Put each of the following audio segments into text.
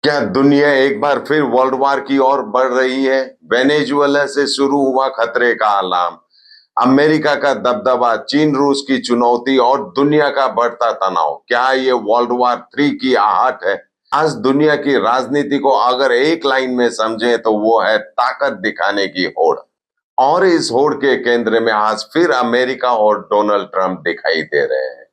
क्या दुनिया एक बार फिर वर्ल्ड वार की ओर बढ़ रही है? वेनेजुएला से शुरू हुआ खतरे का अलार्म, अमेरिका का दबदबा, चीन रूस की चुनौती और दुनिया का बढ़ता तनाव, क्या ये वर्ल्ड वार 3 की आहट है? आज दुनिया की राजनीति को अगर एक लाइन में समझें तो वो है ताकत दिखाने की होड़। और इस होड़ के केंद्र में आज फिर अमेरिका और डोनाल्ड ट्रंप दिखाई दे रहे हैं।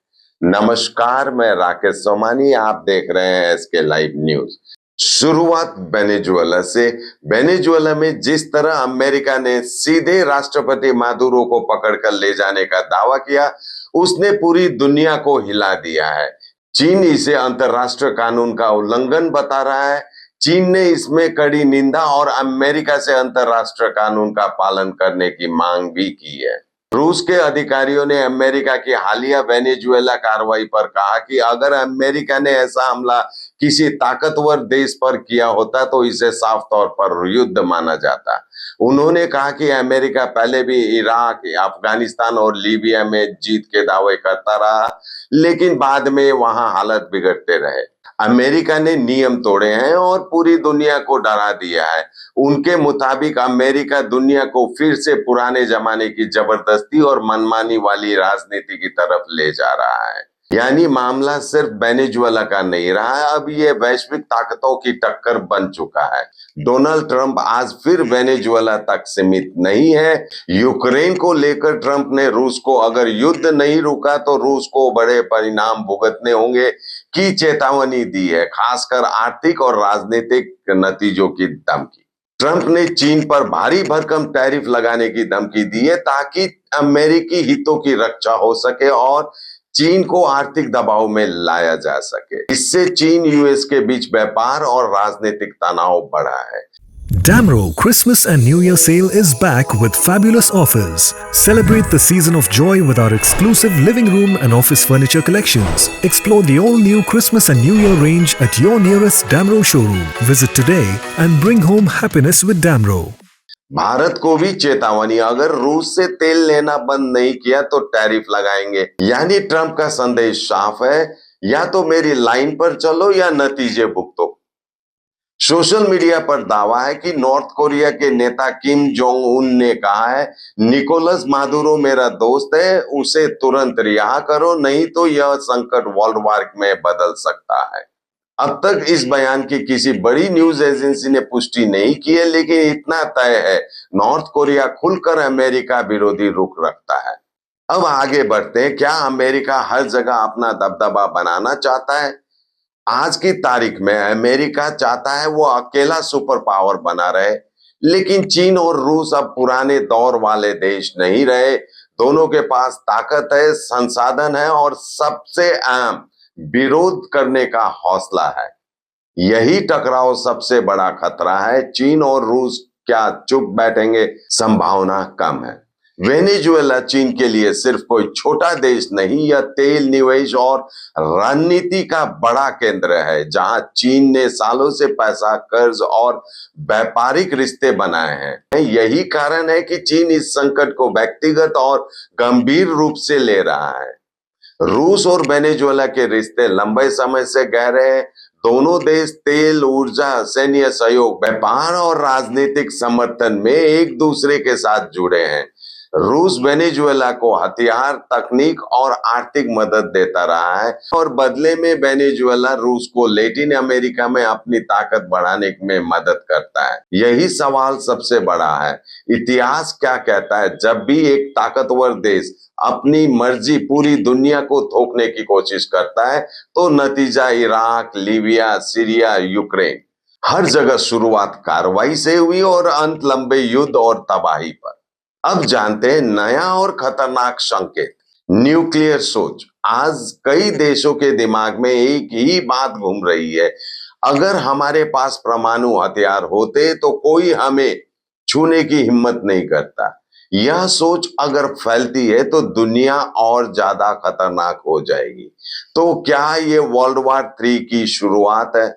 नमस्कार, मैं राकेश सोमानी, आप देख रहे हैं एसके लाइव न्यूज। शुरुआत वेनेजुएला से। वेनेजुएला में जिस तरह अमेरिका ने सीधे राष्ट्रपति मादुरो को पकड़कर ले जाने का दावा किया, उसने पूरी दुनिया को हिला दिया है। चीन इसे अंतर्राष्ट्रीय कानून का उल्लंघन बता रहा है। चीन ने इसमें कड़ी निंदा और अमेरिका से अंतर्राष्ट्रीय कानून का पालन करने की मांग भी की है। रूस के अधिकारियों ने अमेरिका की हालिया वेनेजुएला कार्रवाई पर कहा कि अगर अमेरिका ने ऐसा हमला किसी ताकतवर देश पर किया होता तो इसे साफ तौर पर युद्ध माना जाता। उन्होंने कहा कि अमेरिका पहले भी इराक, अफगानिस्तान और लीबिया में जीत के दावे करता रहा, लेकिन बाद में वहां हालत बिगड़ते रहे। अमेरिका ने नियम तोड़े हैं और पूरी दुनिया को डरा दिया है। उनके मुताबिक अमेरिका दुनिया को फिर से पुराने जमाने की जबरदस्ती और मनमानी वाली राजनीति की तरफ ले जा रहा है। यानी मामला सिर्फ वेनेजुएला का नहीं रहा है, अब ये वैश्विक ताकतों की टक्कर बन चुका है। डोनाल्ड ट्रंप आज फिर वेनेजुएला तक सीमित नहीं है। यूक्रेन को लेकर ट्रंप ने रूस को अगर युद्ध नहीं रुका तो रूस को बड़े परिणाम भुगतने होंगे की चेतावनी दी है, खासकर आर्थिक और राजनीतिक नतीजों की धमकी। ट्रंप ने चीन पर भारी भरकम टैरिफ लगाने की धमकी दी है ताकि अमेरिकी हितों की रक्षा हो सके और चीन को आर्थिक दबाव में लाया जा सके। इससे चीन यूएस के बीच व्यापार और राजनीतिक तनाव बढ़ा है। Damro Christmas and New Year sale is back with fabulous offers. Celebrate the season of joy with our exclusive living room and office furniture collections. Explore the all-new Christmas and New Year range at your nearest Damro showroom. Visit today and bring home happiness with Damro. Bharat को भी चेतावनी, अगर रूस से तेल लेना बंद नहीं किया तो टैरिफ लगाएंगे। यानी ट्रंप का संदेश साफ है, या तो मेरी लाइन पर चलो या नतीजे भुगतो। सोशल मीडिया पर दावा है कि नॉर्थ कोरिया के नेता किम जोंग उन ने कहा है, निकोलस मादुरो मेरा दोस्त है, उसे तुरंत रिहा करो, नहीं तो यह संकट वर्ल्ड वार में बदल सकता है। अब तक इस बयान की किसी बड़ी न्यूज एजेंसी ने पुष्टि नहीं की है, लेकिन इतना तय है, नॉर्थ कोरिया खुलकर अमेरिका विरोधी रुख रखता है। अब आगे बढ़ते हैं। क्या अमेरिका हर जगह अपना दबदबा बनाना चाहता है? आज की तारीख में अमेरिका चाहता है वो अकेला सुपर पावर बना रहे, लेकिन चीन और रूस अब पुराने दौर वाले देश नहीं रहे। दोनों के पास ताकत है, संसाधन है और सबसे अहम, विरोध करने का हौसला है। यही टकराव सबसे बड़ा खतरा है। चीन और रूस क्या चुप बैठेंगे? संभावना कम है। वेनेजुएला चीन के लिए सिर्फ कोई छोटा देश नहीं, यह तेल, निवेश और रणनीति का बड़ा केंद्र है, जहां चीन ने सालों से पैसा, कर्ज और व्यापारिक रिश्ते बनाए हैं। यही कारण है कि चीन इस संकट को व्यक्तिगत और गंभीर रूप से ले रहा है। रूस और वेनेजुएला के रिश्ते लंबे समय से गहरे हैं। दोनों देश तेल, ऊर्जा, सैन्य सहयोग, व्यापार और राजनीतिक समर्थन में एक दूसरे के साथ जुड़े हैं। रूस वेनेजुएला को हथियार, तकनीक और आर्थिक मदद देता रहा है और बदले में वेनेजुएला रूस को लैटिन अमेरिका में अपनी ताकत बढ़ाने में मदद करता है। यही सवाल सबसे बड़ा है, इतिहास क्या कहता है? जब भी एक ताकतवर देश अपनी मर्जी पूरी दुनिया को थोपने की कोशिश करता है तो नतीजा इराक, लीबिया, सीरिया, यूक्रेन, हर जगह शुरुआत कार्रवाई से हुई और अंत लंबे युद्ध और तबाही पर। अब जानते हैं नया और खतरनाक संकेत, न्यूक्लियर सोच। आज कई देशों के दिमाग में एक ही बात घूम रही है, अगर हमारे पास परमाणु हथियार होते तो कोई हमें छूने की हिम्मत नहीं करता। यह सोच अगर फैलती है तो दुनिया और ज्यादा खतरनाक हो जाएगी। तो क्या ये वर्ल्ड वार 3 की शुरुआत है?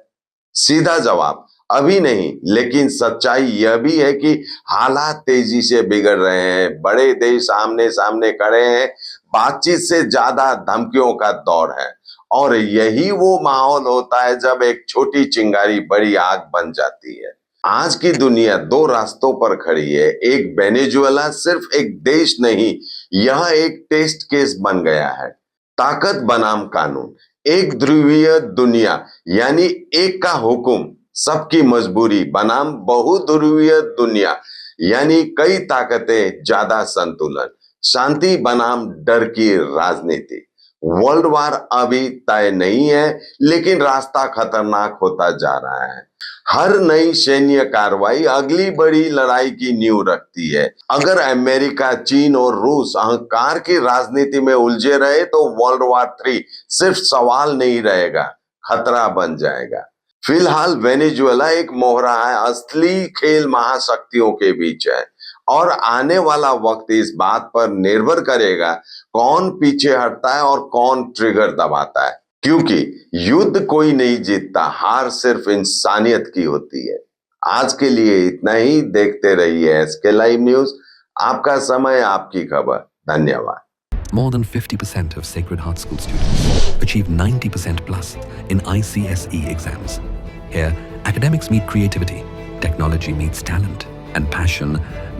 सीधा जवाब, अभी नहीं, लेकिन सच्चाई यह भी है कि हालात तेजी से बिगड़ रहे हैं। बड़े देश आमने सामने खड़े हैं, बातचीत से ज्यादा धमकियों का दौर है और यही वो माहौल होता है जब एक छोटी चिंगारी बड़ी आग बन जाती है। आज की दुनिया दो रास्तों पर खड़ी है। एक वेनेजुएला सिर्फ एक देश नहीं, यह एक टेस्ट केस बन गया है। ताकत बनाम कानून, एक ध्रुवीय दुनिया यानी एक का हुक्म सबकी मजबूरी बनाम बहुध्रुवीय दुनिया यानी कई ताकतें ज्यादा संतुलन, शांति बनाम डर की राजनीति। वर्ल्ड वार अभी तय नहीं है, लेकिन रास्ता खतरनाक होता जा रहा है। हर नई सैन्य कार्रवाई अगली बड़ी लड़ाई की नींव रखती है। अगर अमेरिका, चीन और रूस अहंकार की राजनीति में उलझे रहे तो वर्ल्ड वार 3 सिर्फ सवाल नहीं रहेगा, खतरा बन जाएगा। फिलहाल वेनेजुएला एक मोहरा है, असली खेल महाशक्तियों के बीच है और आने वाला वक्त इस बात पर निर्भर करेगा कौन पीछे हटता है और कौन ट्रिगर दबाता है, क्योंकि युद्ध कोई नहीं जीतता, हार सिर्फ इंसानियत की होती है। आज के लिए इतना ही। देखते रहिए एसके लाइव न्यूज, आपका समय आपकी खबर। धन्यवाद। More than 50% of Sacred Heart School students achieve 90% plus in ICSE exams. Here, academics meet creativity, technology meets talent, and passion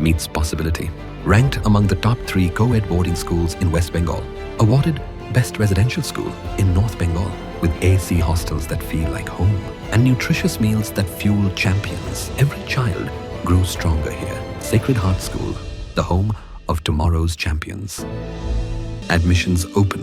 meets possibility. Ranked among the top 3 co-ed boarding schools in West Bengal. Awarded Best Residential School in North Bengal with AC hostels that feel like home and nutritious meals that fuel champions. Every child grows stronger here. Sacred Heart School, the home of tomorrow's champions. Admissions open.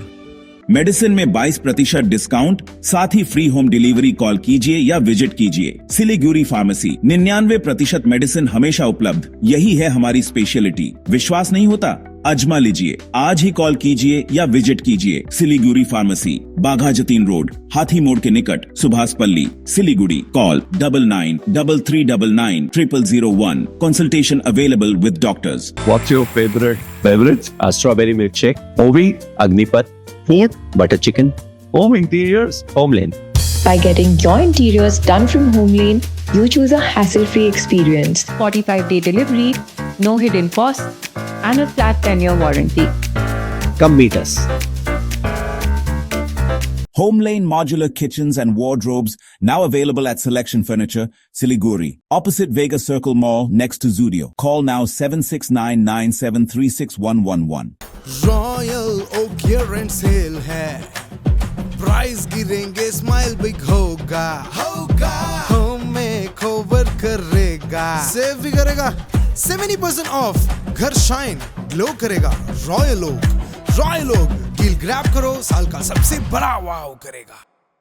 Medicine में 22% discount, साथ ही free home delivery. Call कीजिए या visit कीजिए Siliguri pharmacy. 99% medicine हमेशा उपलब्ध, यही है हमारी स्पेशलिटी। विश्वास नहीं होता? अजमा लीजिए। आज ही कॉल कीजिए या विजिट कीजिए सिलीगुड़ी फार्मेसी, बाघा जतीन रोड, हाथी मोड़ के निकट, सुभाष पल्ली, Siliguri. Call 9933990001। Consultation available with doctors. What's your favorite beverage? A strawberry milkshake. Movie? Agnipath. Yep. Butter chicken. Home interiors? Homeland. By getting your interiors done from Homelane, you choose a hassle-free experience. 45-day delivery, no hidden costs, and a flat 10-year warranty. Come meet us. Homelane Modular Kitchens and Wardrobes, now available at Selection Furniture, Siliguri, opposite Vega Circle Mall, next to Zudio. Call now 7699736111. Royal Oak clearance sale है, price गिरेंगे, smile big होगा, हमें cover करेगा, save भी करेगा, 70% of, घर shine glow करेगा। Royal Oak deal grab करो, साल का सबसे बड़ा वाव करेगा।